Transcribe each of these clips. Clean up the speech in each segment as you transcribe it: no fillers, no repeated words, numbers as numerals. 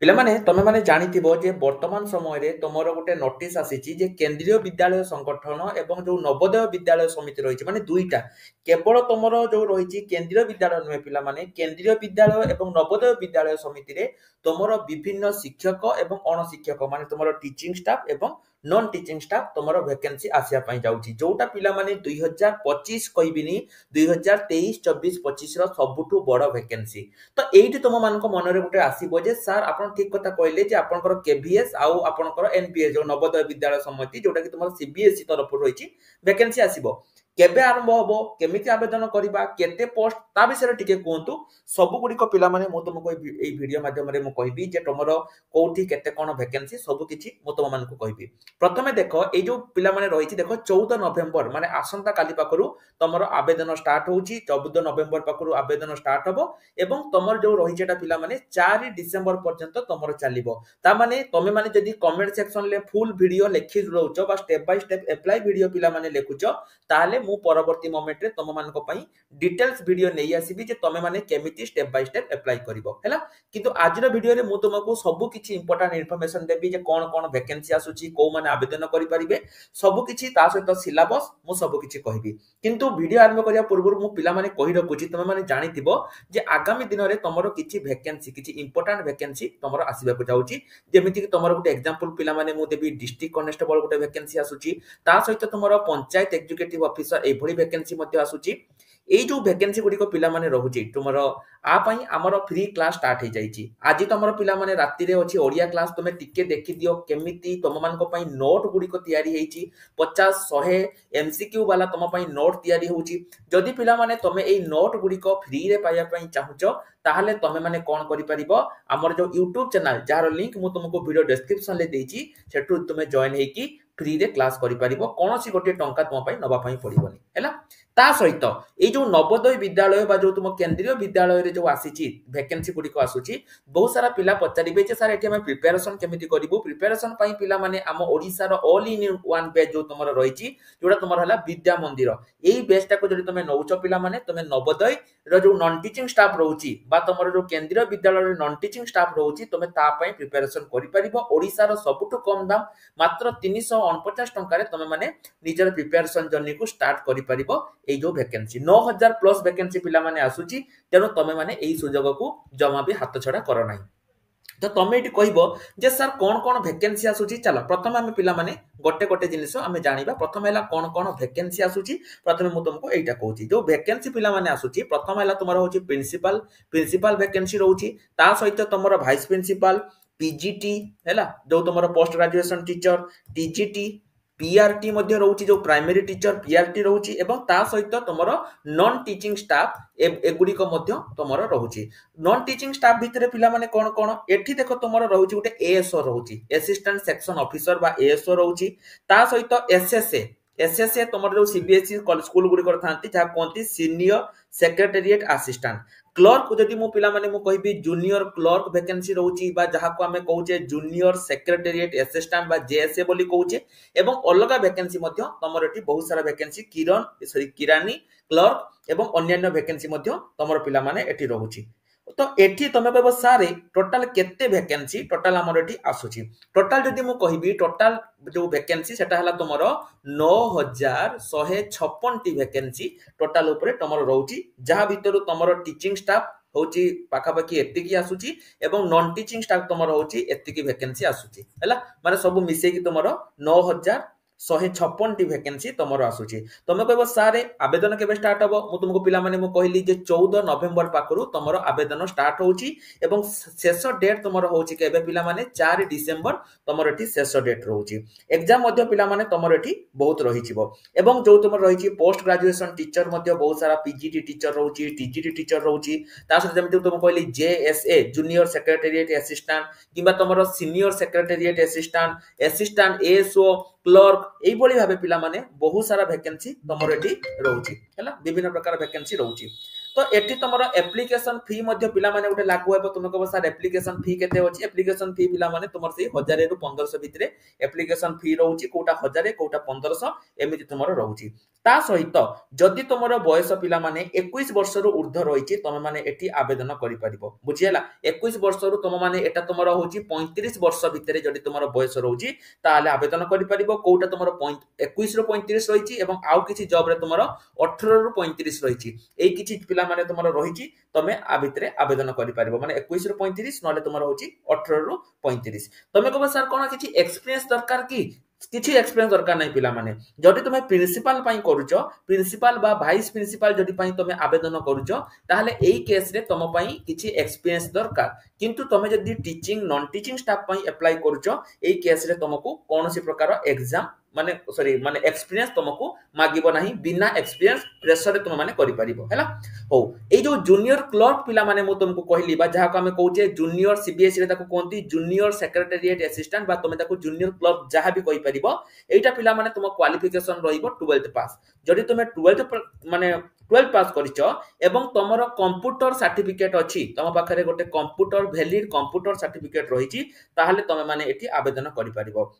पिला माने तमे माने जानिथिबो जे वर्तमान समय रे तमरो गोटे नोटिस आसीची जे केंद्रीय विद्यालय संगठन एवं जो नवोदय विद्यालय समिति रहिची माने दुईटा केवल तमरो जो रहिची केंद्रीय विद्यालय नुहे पिला माने केंद्रीय विद्यालय एवं नवोदय विद्यालय समिति रे तमरो विभिन्न शिक्षक एवं अण शिक्षक माने तमरो टीचिंग स्टाफ एवं नॉन टीचिंग स्टाफ तमरो वैकेंसी आसिया पई जाउची जोटा पिला माने 2025 कहबिनी 2023 24 25 रो सबुठु बड़ वैकेंसी। तो एइठी तुम मानक मनरे गुटे आसीबो जे सर आपण ठीक कथा कहले जे आपनकर केवीएस आउ आपनकर एनपीएस जो नवोदय विद्यालय समिति जोटा कि तुमर सीबीएसई तरफ रहिची वैकेंसी आसीबो केबे आरंभ होबो केमिति आवेदन करिबा केते पोस्ट ता विषय रे टिके कोंतु सब गुडी को पिला माने मो तुमको ए वीडियो माध्यम रे मो कहबी जे तुमरो कोठी केते कोन वैकेंसी सब किछि मो तुम मानकु कहबी। प्रथमे देखो ए जो पिला माने रहिछि देखो 14 नवेम्बर माने आसंता काली पाखरु तमरो आवेदन स्टार्ट होउछि 14 नवेम्बर पाखरु आवेदन स्टार्ट हबो एवं तमर जो रहिछि एटा पिला माने 4 डिसेंबर पर्यंत तमरो चलिबो। ता माने तमे माने जदी कमेंट सेक्शन ले फुल वीडियो लेखि रहउछो बा step by step apply video पिला माने लेखुछो ताले मु परवर्ती मोमेंट रे तम मानको पई डिटेल्स वीडियो नै आसीबी जे तमे माने केमिति स्टेप बाय स्टेप अप्लाई करिवो हैला। किंतु आजिर वीडियो रे मु तुमको सब किछि इंपोर्टेंट इंफॉर्मेशन देबी जे कोन कोन वैकेंसी आसुची को माने आवेदन करि परिबे सब किछि ता सहित सिलेबस मु सब किछि कहबी। किंतु वीडियो आरंभ करिया पूर्व मु पिला माने कहि रखुची तमे माने जानिथिबो जे आगामी दिन रे तमरो किछि वैकेंसी किछि इंपोर्टेंट वैकेंसी तमरो आसीबा को जाउची जेमिति कि तमरो गुटे एग्जांपल पिला माने मु देबी डिस्ट्रिक्ट कॉन्स्टेबल गुटे वैकेंसी आसुची ता सहित तमरो पंचायत एग्जीक्यूटिव ऑफिसर एभली वैकेंसी मध्ये आसुची एई जो वैकेंसी गुडी को पिला माने रहुची तुमरो आ पई हमरो फ्री क्लास स्टार्ट हे जाईची आज तमरो पिला माने राती रे अछि ओडिया क्लास तुमे टिके देखि दियो केमिति तम मान को पई नोट गुडी को तयारी हेची 50 100 एमसीक्यू वाला तम पई नोट तयारी होउची जदी पिला माने तमे एई नोट गुडी को फ्री रे पाया पई चाहुचो ताहले तमे माने कोन करि परिबो हमर जो YouTube चैनल जार लिंक मु तुमको वीडियो डिस्क्रिप्शन ले देइची सेटु तुमे जॉइन हेकी फ्री रे क्लास करि परिबो कोनोसी गोटे टंका तुम पई नबा पई पड़िबोनी हैला। ता सहित ए जो नवोदय विद्यालय बा जो तुम केंद्रीय विद्यालय रे जो आसीची वैकेंसी गुडी को आसुची बहुत सारा पिला पचारिबे जे सर एठी हम प्रिपरेशन केमिति करिवो प्रिपरेशन पई पिला माने हम ओडिसा रो ऑल इन वन बैच जो तुमरो रहिची जोडा तुमरो हला विद्या मंदिर एई बैचटा को जदि तुमे नौचो पिला माने तुमे नवोदय रो जो नॉन टीचिंग स्टाफ रहउची बा तुमरो जो केंद्रीय विद्यालय रे नॉन टीचिंग स्टाफ रहउची तुमे ता पई प्रिपरेशन करि परिबो ओडिसा रो सबुटु कम दाम मात्र 349 टंका रे तुमे माने निजर प्रिपरेशन जर्नी को स्टार्ट करि परिबो ए जो वैकेंसी 9000 प्लस वैकेंसी पिला माने आसुची तेनो तमे माने एई सुजोग को जमा भी हाथ छडा करो नाही। तो तमे एटी कहबो जे सर कोन कोन वैकेंसी आसुची चलो प्रथम हम पिला माने गोटे गोटे जिनिस हम जानिबा प्रथम हैला कोन कोन वैकेंसी आसुची प्रथम मु तुमको एटा कहूची जो वैकेंसी पिला माने आसुची प्रथम हैला तुमरो होची प्रिंसिपल वैकेंसी रहउची ता सहित तुमरो वाइस प्रिंसिपल पीजीटी हैला जो तुमरो post graduation teacher TGT PRT मध्ये रहउची जो प्राइमरी टीचर पीआरटी रहउची एवं ता सहित तुमरो नॉन टीचिंग स्टाफ एगुडी को मध्ये तुमरो रहउची नॉन टीचिंग स्टाफ भितरे पिला माने कोन कोन एठी देखो तुमरो रहउची गुटे एएसओ रहउची असिस्टेंट सेक्शन ऑफिसर बा एएसओ रहउची ता सहित एसएसए तुमरो जो सीबीएसई स्कूल गुडी करथांती जा कोंती सीनियर सेक्रेटेरिएट असिस्टेंट क्लर्क जदि मु पिला माने मु कहबी जूनियर क्लर्क वैकेंसी रहउची बा जहा को हमें कहउचे जूनियर सेक्रेटेरिएट असिस्टेंट बा जेएसए बोली कहउचे एवं अलगा वैकेंसी मध्ये तमरो एठी बहुत सारा वैकेंसी किरानी क्लर्क एवं अन्य वैकेंसी मध्ये तमरो पिला माने एठी रहउची। तो एठी तमे कहबो सारे टोटल केते वैकेंसी टोटल हमर एठी आसुची टोटल जदि मु कहबी टोटल जो वैकेंसी सेटा हला तमरो 9156 टी वैकेंसी टोटल ऊपर तमरो रहउची जहा भीतर तमरो टीचिंग स्टाफ होची पाखा पाखी एतिकी आसुची एवं नॉन टीचिंग स्टाफ तमरो होची एतिकी वैकेंसी आसुची हैला माने सब मिसे की तमरो 9156 टी वैकेंसी तमरो आसुची। तमे कहबो सारे आवेदन केबे स्टार्ट हबो मु तुमको पिला माने मु कहली जे 14 नवेम्बर पाखरु तमरो आवेदन स्टार्ट होची एवं शेष डेट तमरो होची केबे पिला माने 4 डिसेंबर तमरो एठी शेष डेट रहउची एग्जाम मध्ये पिला माने तमरो एठी बहुत रहिचिबो एवं जो तमरो रहिची पोस्ट ग्रेजुएशन टीचर मध्ये बहुत सारा पीजीटी टीचर रहउची टीजीटी टीचर रहउची ता सहित जेमिति तुम कहली जेएसए जूनियर सेक्रेटेरिएट असिस्टेंट किबा तमरो senior secretariat assistant ASO clerk AE बोली भाबे पिला माने बहुत सारा वैकेंसी तमरो एठी रहउची हैला विभिन्न प्रकार वैकेंसी रहउची। तो एठी तमरो एप्लीकेशन फी मध्ये पिला माने उठे लागू हेबो तुम कहबो सर एप्लीकेशन फी केते होची एप्लीकेशन फी पिला माने तुमर से 1000 रु 1500 भितरे एप्लीकेशन फी रहउची कोटा 1000 कोटा 1500 एमिति तुमरो रहउची। ता सहित जदि तुम बयस पिला माने 21 वर्ष रु ऊर्ध्व रही तुम मैंने एटी आवेदन कर बुझीगला 21 वर्ष रु तुम मैंने एटा तुम हूँ 35 वर्ष भितर जदि तुम बयस रोचे ताहले आवेदन कर कौटा तुम 21 रु 35 रही आउ किसी जब रे तुम 18 रु 35 रही यही किसी पिला माने तुम रही तुम आ भितर आवेदन कर माने 21 रु 35 ना तुम हूँ 18 रु 35 तुम कह सर कौन किसी एक्सपीरियंस दरकार कि किसी एक्सपीरियंस दरकार नहीं पिला माने जदि तुम प्रिंसिपल पई करूछ प्रिंसिपल बा वाइस प्रिंसिपल जदि पई तुम आवेदन करूछ ताहले एई केस रे तुम पई किछि एक्सपीरियंस दरकार किंतु तुम जदि टीचिंग नॉन टीचिंग स्टाफ पई अप्लाई करूछ एई केस रे तुमको कोनोसी प्रकार एग्जाम माने सॉरी माने एक्सपीरियंस तुमको मागिबो नाही बिना एक्सपीरियंस प्रेशर रे तुम माने करि परिबो हैला हो ए जो जूनियर क्लर्क पिला माने मु तुमको कहली बा जहा को हमें कहूचे जूनियर सीबीएसई रे ताको कोंती जूनियर सेक्रेटेरिएट असिस्टेंट बा तुम ताको जूनियर क्लर्क जहा भी कहि परिबो एटा पिला माने तुम क्वालिफिकेशन रहिबो 12th पास जदि तुम 12th माने 12 पास करिछ एवं तमरो कंप्यूटर सर्टिफिकेट अछि तम पाखरे गोटे कंप्यूटर वैलिड कंप्यूटर सर्टिफिकेट रहिछि ताहले तुम माने एठी आवेदन करि परिबो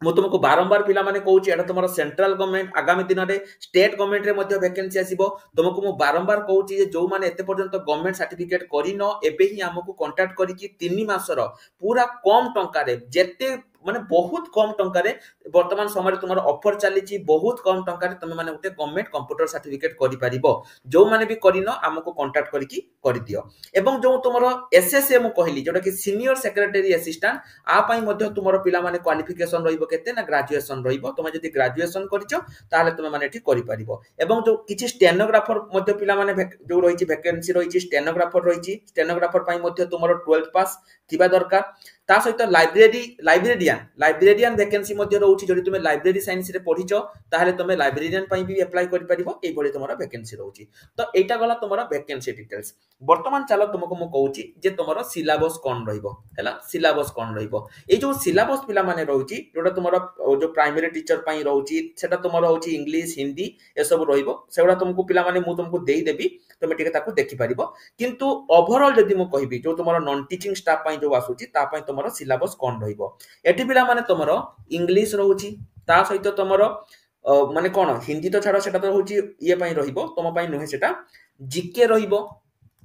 मु तुमको बारंबार पिला माने कहूची एटा तुमरो सेंट्रल गवर्नमेंट आगामी दिन रे स्टेट गवर्नमेंट रे मध्ये वैकेंसी आसीबो तुमको मु बारंबार कहूची जे जो माने एते पर्यंत गवर्नमेंट सर्टिफिकेट करिनो एबे ही हमको कांटेक्ट करी कि 3 मासर पूरा कम टंका रे जेते माने बहुत कम टंका रे वर्तमान समय तुमरो ऑफर चली बहुत कम टंका रे तुम माने उते गवर्नमेंट कंप्यूटर सर्टिफिकेट करि परिबो जो माने भी करिनो हमको कांटेक्ट करी कि करि दियो एवं जो तुमरो एसएसए मु कहली जोटा कि सीनियर सेक्रेटरी असिस्टेंट आ पई मध्ये तुमरो पिला माने क्वालिफिकेशन रहिबो केते ना ग्रेजुएशन रहिबो तुम जदि ग्रेजुएशन करिचो ताहले तुम माने एठी करि परिबो एवं जो किछि स्टेनोग्राफर मध्ये पिला माने जो रहिछि वैकेंसी रहिछि स्टेनोग्राफर रहिछि स्टेनोग्राफर पई मध्ये तुमरो 12th पास थिबा दरकार ता सहित लाइब्रेरियन वैकेंसी मध्ये रहउछि जदि तुमे लाइब्रेरी साइंस रे पढिचो ताहले तुमे लाइब्रेरियन पई भी अप्लाई करि परिबो एई भली तुमरा वैकेंसी रहउछि तो एटा गला तुमरा वैकेंसी डिटेल्स वर्तमान चलो तुमको मु कहउछि जे तुमरा सिलेबस कोन रहिबो हैला सिलेबस कोन रहिबो ए जो सिलेबस पिला माने रहउछि जोटा तुमरा जो प्राइमरी टीचर पई रहउछि सेटा तुमरा होछि इंग्लिश हिंदी ए सब रहिबो सेगुडा तुमको पिला माने मु तुमको देई देबी तुमे टिके ताकू देखि परिबो किंतु ओवरऑल जदि मु कहिबी जो तुमरा नॉन टीचिंग स्टाफ पई जो आसुछि ता पई तुमरा सिलेबस कोन रहिबो एठी पिला माने तुमरा इंग्लिश रहउछि ता सहित तुमरा माने कोन हिंदी तो छाडो सेटा तो होछि ये पई रहिबो तुम पई नहे सेटा जीके रहिबो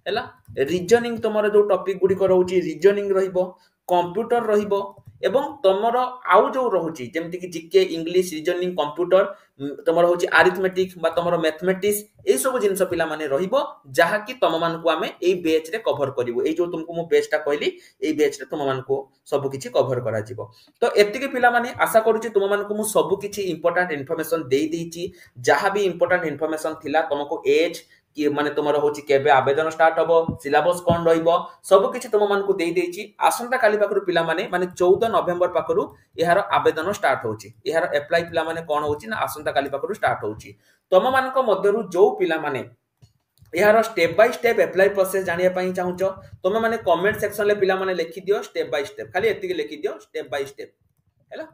हैला रीजनिंग तुमरा जो टॉपिक गुडी को रहउछि रीजनिंग रहिबो कंप्यूटर रहिबो एवं तुमरा आउ जो रहउछि जेमति कि जीके इंग्लिश रीजनिंग कंप्यूटर तुमरा होछि अरिथमेटिक बा तुमरा मैथमेटिक्स ए सब जिंस पिला माने रहिबो जहा कि तुम मान को हमें एई बैच रे कवर करिवो ए जो तुमको मु बैचटा कहली एई बैच रे तुम मान को सब किछि कवर करा जिवो तो एतिके पिला माने आशा करूछि तुम मान को मु सब किछि इंपोर्टेंट इन्फॉर्मेशन देई देइछि जहा भी इंपोर्टेंट इन्फॉर्मेशन थिला तुमको एज कि माने तुमरा होछि केबे आवेदन स्टार्ट हबो सिलेबस कोन रहिबो सब किछि तुम मान को देई देइछि आसंता काली पाखरु पिला माने 14 नवेम्बर पाखरु एहार आवेदन स्टार्ट होछि एहार अप्लाई पिला माने कोन होछि ना आसंता काली पाखरु स्टार्ट होछि तुम मान को मध्यरु जो पिला माने यार step by step apply process जानिया पई चाहुचो तुम माने कमेंट सेक्शन ले पिला माने लिखि दियो स्टेप बाय स्टेप खाली एतिके लिखि दियो स्टेप बाय स्टेप हैला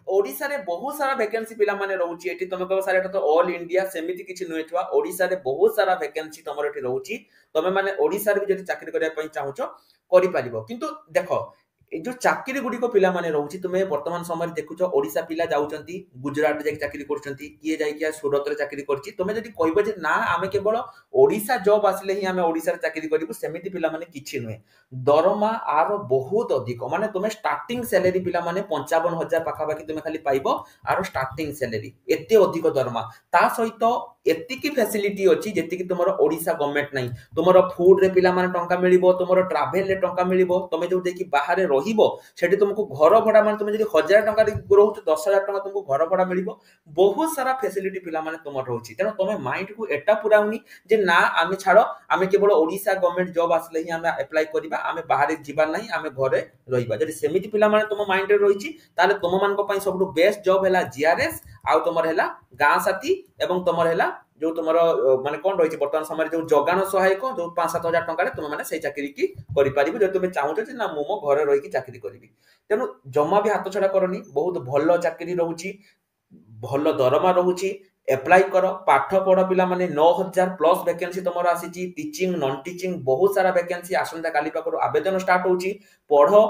ओडिसा रे बहुत सारा वैकेंसी पिला माने रहउची एठी तुम कहबो सारा तो ऑल इंडिया सेमिति किछि नयथवा ओडिसा रे बहुत सारा वैकेंसी तमर एठी रहउची तुम माने ओडिसा रे भी जति चाकरी करिया पई चाहुचो करि परिबो किंतु देखो ए जो चाकरी गुडी को पिला माने रहउची तुमे वर्तमान समय देखुचो ओडिसा पिला जाउचंती गुजरात जाके चाकरी करचंती किए जाय किया सूरत रे चाकरी करची तुमे जति कहबो जे ना आमे केवल ओडिसा जॉब आसले ही आमे ओडिसा रे चाकरी करिबो सेमिति पिला माने किछि नय दरमा आरो बहुत अधिक माने तुमे स्टार्टिंग सैलरी पिला माने 55000 पाखा बाकी तुमे खाली पाइबो आरो स्टार्टिंग सैलरी एते अधिक दरमा ता सहित एतिकी फैसिलिटी अछि जेति कि तुमरो ओडिसा गवर्नमेंट नै तुमरो फूड रे पिला माने टंका मिलिबो तुमरो ट्रैवल रे टंका मिलिबो तुमे जो देखि बाहर रहिबो सेठी तुमको घर भडा माने तुमे जदि 1000 टंका रे रहउछ 10000 टंका तुमको घर भडा मिलिबो बहुत सारा फैसिलिटी पिला माने तुमरो रहउछि तेनो तुमे माइंड को एटा पुराउनी जे ना आमे छाड़ो आमे केवल ओडिसा गवर्नमेंट जॉब आसले ही आमे अप्लाई करिबा आमे बाहर जिबा नाही आमे घरे रहिबा जदि सेमिति पिला माने तुम माइंड रे रहिछि ताले तुम मान को पई सबटु बेस्ट जॉब हैला जीआरएस आउ तुमर हैला गां साथी एवं तुमर हैला जो तुमरो माने कोन रहिछि वर्तमान समय जो जगान सहायक जो 5-7 टंका रे तुम माने सेई चाकरी की करि पारिबो जे तुमे चाहू जे ना मो घरे रहि की चाकरी करिवि तेनु जम्मा भी हाथ छडा करनी बहुत भलो चाकरी रहउछि भलो दरमा रहउछि अप्लाई करो पाठ पढ़ पिला माने 9000 प्लस वैकेंसी तुमरो आसीछि टीचिंग नॉन टीचिंग बहुत सारा वैकेंसी आसंता काली पाखरु आवेदन स्टार्ट होउछि पढ़ो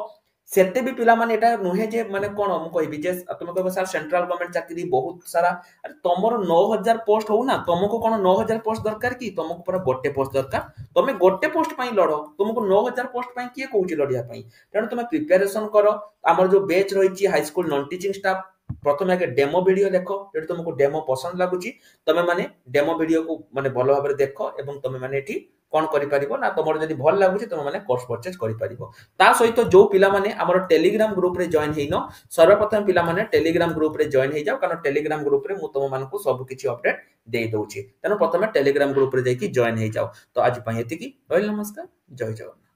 सेते भी पिला माने एटा नुहे जे माने कोन हम कहबी जे तुम कहबो सर सेंट्रल गवर्नमेंट चाकरी बहुत सारा अरे तमरो 9000 पोस्ट हो ना तुमको कोन 9000 पोस्ट दरकार की तुमको पूरा गोटे पोस्ट दरकार तुम गोटे पोस्ट पई लड़ो तुमको 9000 पोस्ट पई किए कहूची लड़िया पई तेणु तुम प्रिपरेशन करो आमर जो बैच रही high school non teaching staff प्रथम आगे डेमो वीडियो देखो जेठी तुमको डेमो पसंद लागुची तमे माने डेमो वीडियो को माने भलो भाबरे देखो एवं तमे माने एठी कोन करि परिबो ना तमर जदी भल लागुची तमे माने कोर्स परचेज करि परिबो ता सहित जो पिला माने हमर टेलीग्राम ग्रुप रे जॉइन हेइनो सर्वप्रथम पिला माने टेलीग्राम ग्रुप रे जॉइन हे जाओ कारण टेलीग्राम ग्रुप रे मु तम मानकु सब किछि अपडेट दे दउची तनो प्रथमे टेलीग्राम ग्रुप रे जाई कि जॉइन हे जाओ तो आज पई एति कि नमस्कार जय जगन्नाथ।